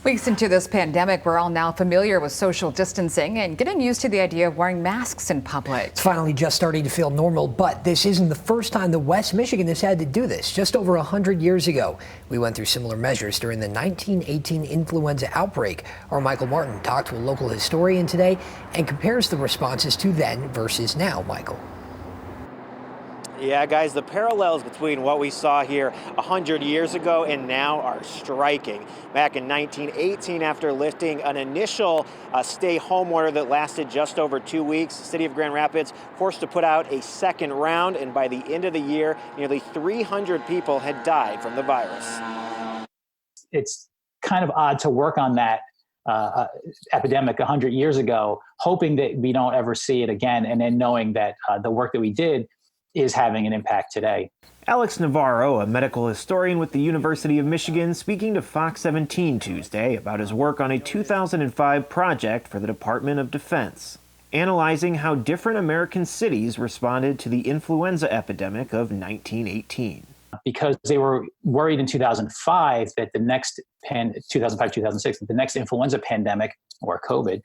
Weeks into this pandemic, we're all now familiar with social distancing and getting used to the idea of wearing masks in public. It's finally just starting to feel normal, but this isn't the first time that West Michigan has had to do this. Just over 100 years ago, we went through similar measures during the 1918 influenza outbreak. Our Michael Martin talked to a local historian today and compares the responses to then versus now. Michael. Yeah, guys, the parallels between what we saw here 100 years ago and now are striking. Back in 1918, after lifting an initial stay-home order that lasted just over 2 weeks, the city of Grand Rapids forced to put out a second round, and by the end of the year, nearly 300 people had died from the virus. It's kind of odd to work on that epidemic 100 years ago, hoping that we don't ever see it again, and then knowing that the work that we did is having an impact today. Alex Navarro, a medical historian with the University of Michigan, speaking to Fox 17 Tuesday about his work on a 2005 project for the Department of Defense, analyzing how different American cities responded to the influenza epidemic of 1918. Because they were worried in 2005 that the next 2005-2006, that the next influenza pandemic, or COVID,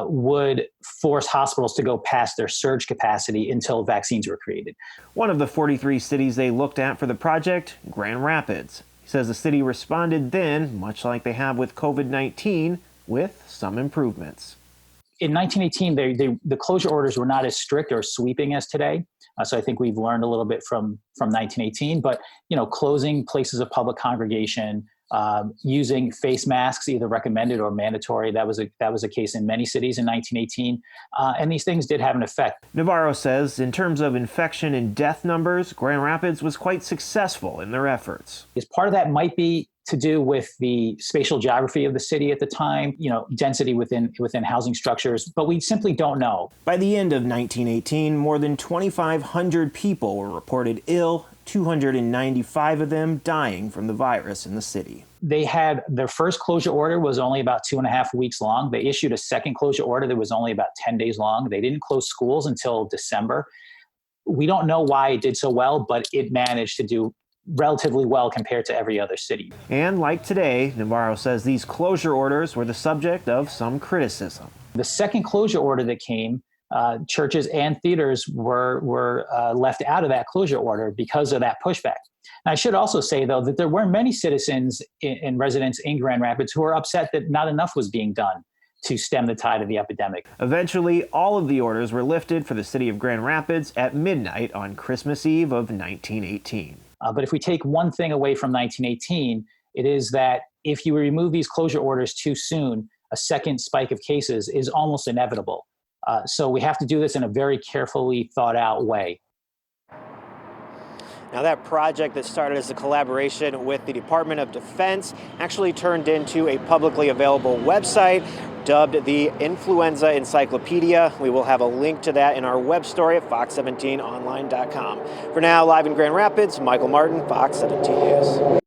would force hospitals to go past their surge capacity until vaccines were created. One of the 43 cities they looked at for the project, Grand Rapids. He says the city responded then, much like they have with COVID-19, with some improvements. In 1918, the closure orders were not as strict or sweeping as today. So I think we've learned a little bit from 1918, but closing places of public congregation, using face masks, either recommended or mandatory. That was a case in many cities in 1918, and these things did have an effect. Navarro says in terms of infection and death numbers, Grand Rapids was quite successful in their efforts. Part of that might be to do with the spatial geography of the city at the time, density within housing structures, but we simply don't know. By the end of 1918, more than 2,500 people were reported ill, 295 of them dying from the virus in the city. They had their first closure order was only about 2.5 weeks long. They issued a second closure order that was only about 10 days long. They didn't close schools until December. We don't know why it did so well, but it managed to do relatively well compared to every other city. And like today, Navarro says these closure orders were the subject of some criticism. The second closure order that came, churches and theaters were left out of that closure order because of that pushback. And I should also say, though, that there were many citizens and residents in Grand Rapids who were upset that not enough was being done to stem the tide of the epidemic. Eventually, all of the orders were lifted for the city of Grand Rapids at midnight on Christmas Eve of 1918. But if we take one thing away from 1918, it is that if you remove these closure orders too soon, a second spike of cases is almost inevitable. So we have to do this in a very carefully thought out way. Now, that project that started as a collaboration with the Department of Defense actually turned into a publicly available website dubbed the Influenza Encyclopedia. We will have a link to that in our web story at fox17online.com. For now, live in Grand Rapids, Michael Martin, Fox 17 News.